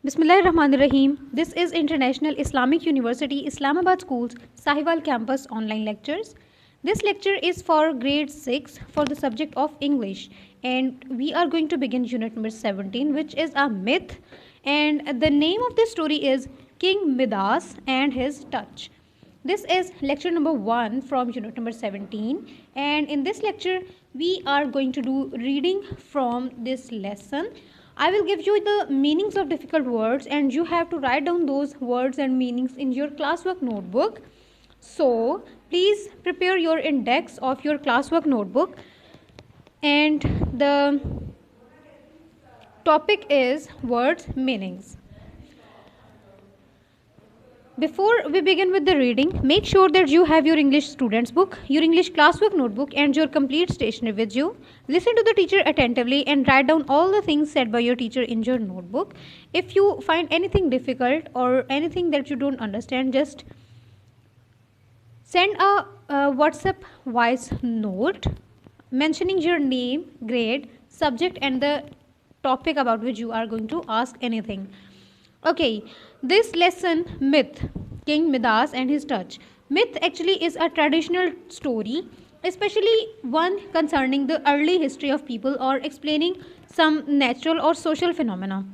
Bismillahirrahmanirrahim. This is International Islamic University Islamabad School's Sahiwal Campus online lectures. This lecture is for grade 6 for the subject of English, and we are going to begin unit number 17, which is a myth, and the name of this story is King Midas and his touch. This is lecture number 1 from unit number 17, and in this lecture we are going to do reading from this lesson. I will give you the meanings of difficult words and you have to write down those words and meanings in your classwork notebook. So please prepare your index of your classwork notebook, and the topic is words meanings. Before we begin with the reading, make sure that you have your English student's book, your English classwork notebook, and your complete stationery with you. Listen to the teacher attentively and write down all the things said by your teacher in your notebook. If you find anything difficult or anything that you don't understand, just send a WhatsApp voice note mentioning your name, grade, subject, and the topic about which you are going to ask anything. Okay, this lesson, myth, King Midas and his touch. Myth actually is a traditional story, especially one concerning the early history of people or explaining some natural or social phenomena.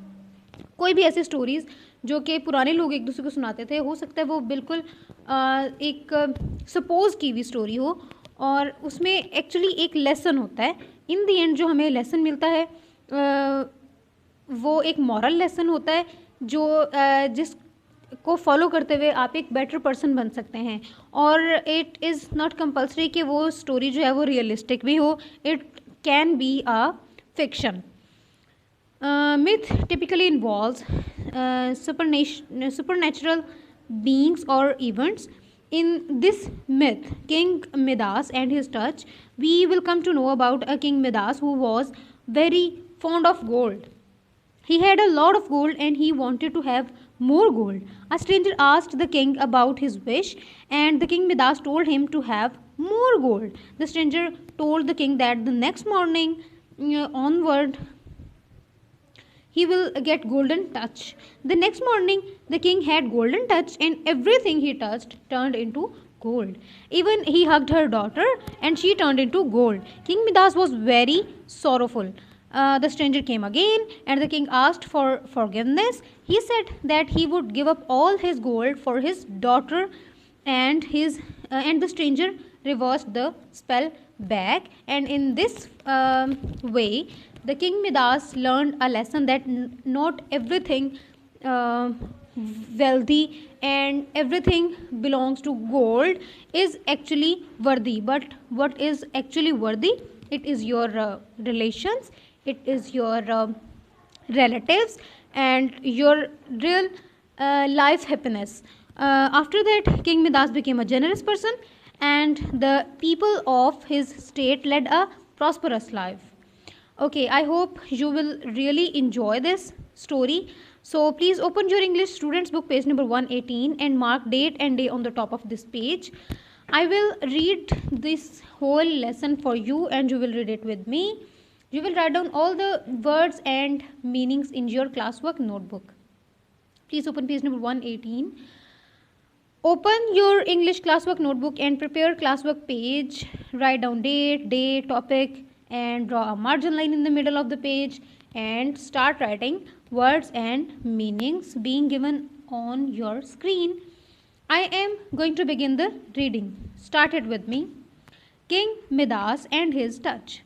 कोई भी ऐसी stories जो कि पुराने लोग एक दूसरे को सुनाते थे, हो सकता है वो बिल्कुल एक सपोज की हुई स्टोरी हो और उसमें एक्चुअली एक लेसन होता है. इन दी एंड जो हमें लेसन मिलता है वो एक मॉरल लेसन होता है जो जिसको फॉलो करते हुए आप एक बेटर पर्सन बन सकते हैं. और इट इज़ नॉट कंपल्सरी कि वो स्टोरी जो है वो रियलिस्टिक भी हो. It can be a fiction. Myth typically involves supernatural beings or events. In this myth, King Midas and his touch, we will come to know about a King Midas who was very fond of gold. He had a lot of gold and he wanted to have more gold. A stranger asked the king about his wish, and the King Midas told him to have more gold. The stranger told the king that the next morning onward he will get golden touch. The next morning, the king had golden touch, and everything he touched turned into gold. Even he hugged her daughter, and she turned into gold. King Midas was very sorrowful. The stranger came again, and the king asked for forgiveness. He said that he would give up all his gold for his daughter, and the stranger reversed the spell back. And in this way, the King Midas learned a lesson that not everything wealthy and everything belongs to gold is actually worthy. But what is actually worthy? It is your relations, it is your relatives, and your real life happiness. After that, King Midas became a generous person, and the people of his state led a prosperous life. Okay, I hope you will really enjoy this story. So please open your English students book page number 118 and mark date and day on the top of this page. I will read this whole lesson for you and you will read it with me. You will write down all the words and meanings in your classwork notebook. Please open page number 118. Open your English classwork notebook and prepare classwork page. Write down date, day, topic, and draw a margin line in the middle of the page and start writing words and meanings being given on your screen. I am going to begin the reading. Start it with me. King Midas and his touch.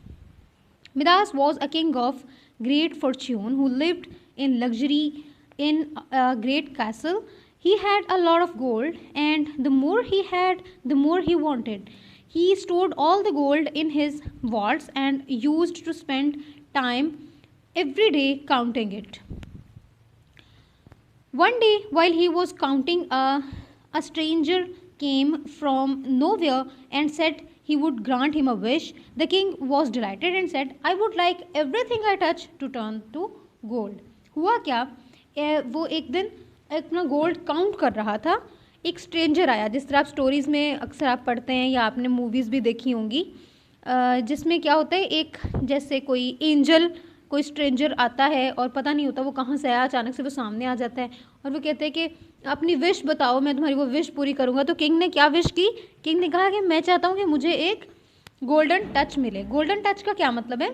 Midas was a king of great fortune who lived in luxury in a great castle. He had a lot of gold, and the more he had, the more he wanted. He stored all the gold in his vaults and used to spend time every day counting it. One day, while he was counting, a stranger came from nowhere and said he would grant him a wish. The king was delighted and said, I would like everything I touch to turn to gold. हुआ क्या? वो एक दिन अपना gold count कर रहा था. एक स्ट्रेंजर आया, जिस तरह आप स्टोरीज़ में अक्सर आप पढ़ते हैं या आपने मूवीज़ भी देखी होंगी, जिसमें क्या होता है, एक जैसे कोई एंजल कोई स्ट्रेंजर आता है और पता नहीं होता वो कहाँ से आया, अचानक से वो सामने आ जाता है और वो कहते हैं कि अपनी विश बताओ, मैं तुम्हारी वो विश पूरी करूँगा। तो किंग ने क्या विश की? किंग ने कहा कि मैं चाहता हूँ कि मुझे एक गोल्डन टच मिले। गोल्डन टच का क्या मतलब है?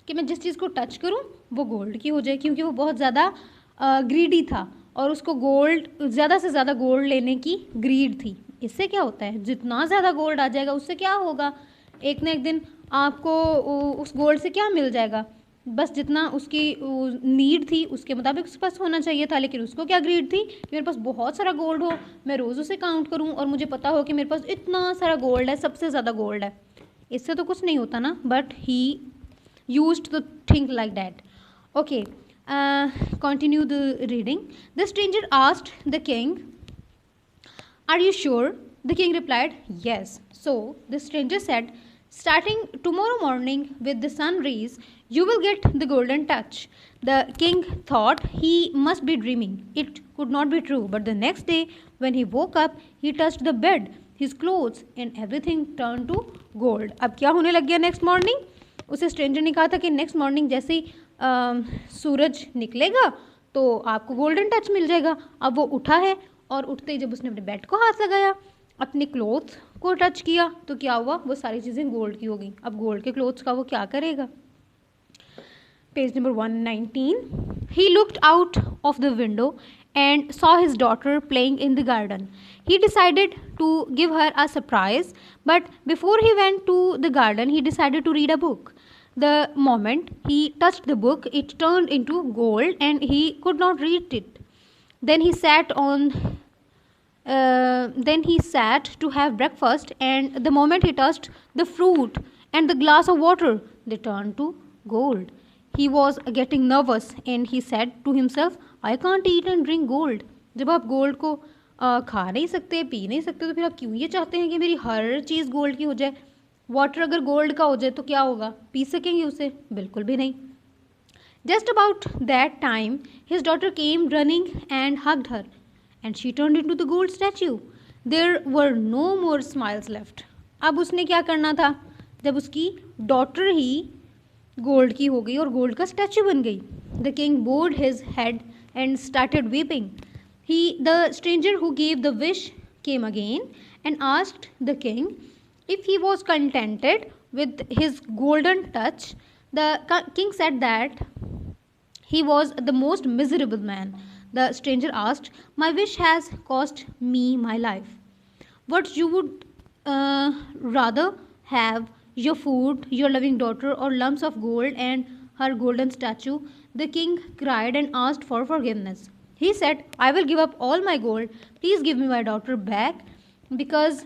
कि मैं जिस चीज़ को टच करूँ वो गोल्ड की हो जाए, क्योंकि वो बहुत ज़्यादा ग्रीडी था और उसको गोल्ड, ज़्यादा से ज़्यादा गोल्ड लेने की ग्रीड थी। इससे क्या होता है, जितना ज़्यादा गोल्ड आ जाएगा उससे क्या होगा, एक ना एक दिन आपको उस गोल्ड से क्या मिल जाएगा, बस जितना उसकी नीड थी उसके मुताबिक उसके पास होना चाहिए था। लेकिन उसको क्या ग्रीड थी कि मेरे पास बहुत सारा गोल्ड हो, मैं रोज़ उसे काउंट करूं और मुझे पता हो कि मेरे पास इतना सारा गोल्ड है, सबसे ज़्यादा गोल्ड है। इससे तो कुछ नहीं होता ना, but he used to think like that. Okay, continue the reading. The stranger asked the king, "Are you sure?" The king replied, "Yes." So the stranger said, "Starting tomorrow morning with the sun rays, you will get the golden touch." The king thought he must be dreaming. It could not be true. But the next day, when he woke up, he touched the bed, his clothes, and everything turned to gold. अब क्या होने लग गया next morning? उसे stranger ने कहा था कि नेक्स्ट मॉर्निंग जैसे ही सूरज निकलेगा तो आपको गोल्डन टच मिल जाएगा। अब वो उठा है और उठते ही जब उसने अपने बेड को हाथ लगाया, अपने क्लोथ्स को टच किया, तो क्या हुआ, वो सारी चीज़ें गोल्ड की हो गई। अब गोल्ड के क्लोथ्स का वो क्या करेगा? Page number 119. He looked out of the window and saw his daughter playing in the garden. He decided to give her a surprise, but before he went to the garden, he decided to read a book. The moment he touched the book, it turned into gold and he could not read it. Then he sat to have breakfast, and the moment he touched the fruit and the glass of water, they turned to gold. He was getting nervous and he said to himself, "I can't eat and drink gold." जब आप gold को खा नहीं सकते, P नहीं सकते, तो फिर आप क्यों ये चाहते हैं कि मेरी हर चीज़ गोल्ड की हो जाए? वाटर अगर गोल्ड का हो जाए तो क्या होगा, पी सकेंगे उसे? बिल्कुल भी नहीं। Just about that time, his daughter came running and hugged her, and she turned into the gold statue. There were no more smiles left. अब उसने क्या करना था, जब उसकी डॉटर ही गोल्ड की हो गई और गोल्ड का स्टैचू बन गई? The king bowed his head and started weeping. The stranger who gave the wish came again and asked the king if he was contented with his golden touch. The king said that he was the most miserable man. The stranger asked, "My wish has cost me my life. What you would rather have, your food, your loving daughter, or lumps of gold and her golden statue?" The king cried and asked for forgiveness. He said, "I will give up all my gold. Please give me my daughter back because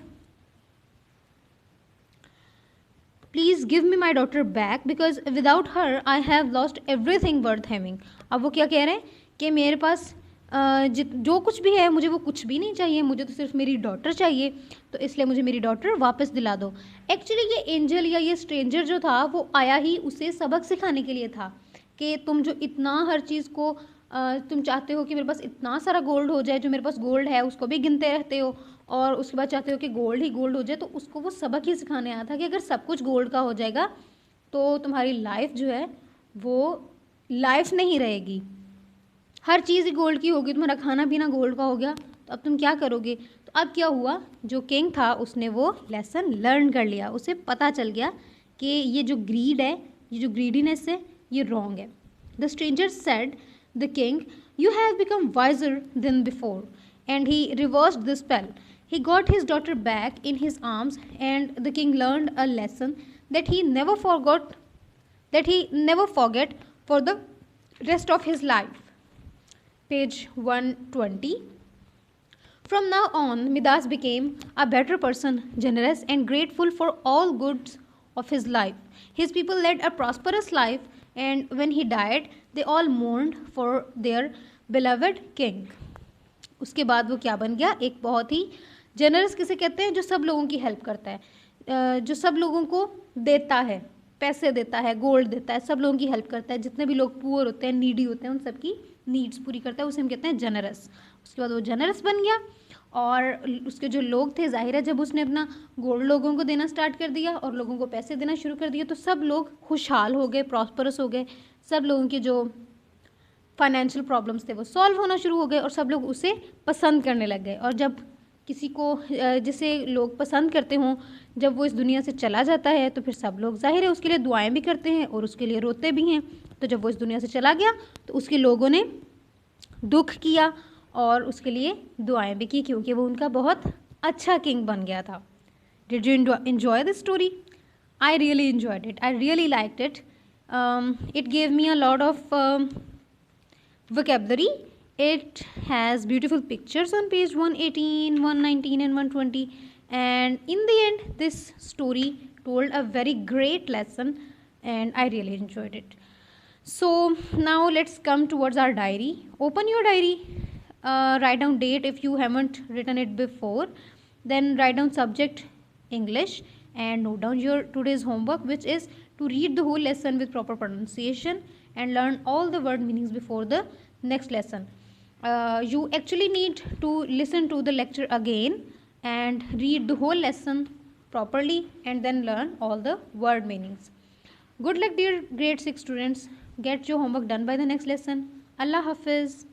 without her I have lost everything worth having." अब वो क्या कह रहे हैं कि मेरे पास जो कुछ भी है मुझे वो कुछ भी नहीं चाहिए, मुझे तो सिर्फ मेरी डॉटर चाहिए, तो इसलिए मुझे मेरी डॉटर वापस दिला दो। एक्चुअली ये एंजल या ये स्ट्रेंजर जो था वो आया ही उसे सबक सिखाने के लिए था कि तुम जो इतना हर चीज़ को तुम चाहते हो कि मेरे पास इतना सारा गोल्ड हो जाए, जो मेरे पास गोल्ड है उसको भी गिनते रहते हो और उसके बाद चाहते हो कि गोल्ड ही गोल्ड हो जाए, तो उसको वो सबक ही सिखाने आया था कि अगर सब कुछ गोल्ड का हो जाएगा तो तुम्हारी लाइफ जो है वो लाइफ नहीं रहेगी। हर चीज़ ही गोल्ड की होगी, तुम्हारा खाना पीना गोल्ड का हो गया, तो अब तुम क्या करोगे? तो अब क्या हुआ, जो किंग था उसने वो लेसन लर्न कर लिया, उसे पता चल गया कि ये जो ग्रीड है, ये जो ग्रीडीनेस है, ये रॉन्ग है। The stranger said the king, "You have become wiser than before." And he reversed the spell. He got his daughter back in his arms, and the king learned a lesson that he never forget for the rest of his life. Page 120. From now on, Midas became a better person, generous and grateful for all goods of his life. His people led a prosperous life, and when he died, they all mourned for their beloved king. उसके बाद वो क्या बन गया, एक बहुत ही generous किसे कहते हैं, जो सब लोगों की हेल्प करता है, जो सब लोगों को देता है, पैसे देता है, गोल्ड देता है, सब लोगों की हेल्प करता है, जितने भी लोग पुअर होते हैं, नीडी होते हैं, उन सब की नीड्स पूरी करता है, उसे हम कहते हैं जनरस। उसके बाद वो जनरस बन गया और उसके जो लोग थे, जाहिर है जब उसने अपना गोल्ड लोगों को देना स्टार्ट कर दिया और लोगों को पैसे देना शुरू कर दिया, तो सब लोग खुशहाल हो गए, प्रॉस्परस हो गए, सब लोगों के जो फाइनेंशियल प्रॉब्लम्स थे वो सॉल्व होना शुरू हो गए और सब लोग उसे पसंद करने लग गए। और जब किसी को जिसे लोग पसंद करते हों, जब वो इस दुनिया से चला जाता है तो फिर सब लोग ज़ाहिर है उसके लिए दुआएं भी करते हैं और उसके लिए रोते भी हैं। तो जब वो इस दुनिया से चला गया तो उसके लोगों ने दुख किया और उसके लिए दुआएं भी की, क्योंकि वो उनका बहुत अच्छा किंग बन गया था। Did you enjoy this story? I really enjoyed it. I really liked it. It gave me a lot of vocabulary. It has beautiful pictures on page 118, 119 and 120, and in the end this story told a very great lesson and I really enjoyed it. So now let's come towards our diary. Open your diary, write down date if you haven't written it before, then write down subject English and note down your today's homework, which is to read the whole lesson with proper pronunciation and learn all the word meanings before the next lesson. You actually need to listen to the lecture again and read the whole lesson properly and then learn all the word meanings. Good luck, dear grade 6 students. Get your homework done by the next lesson. Allah Hafiz.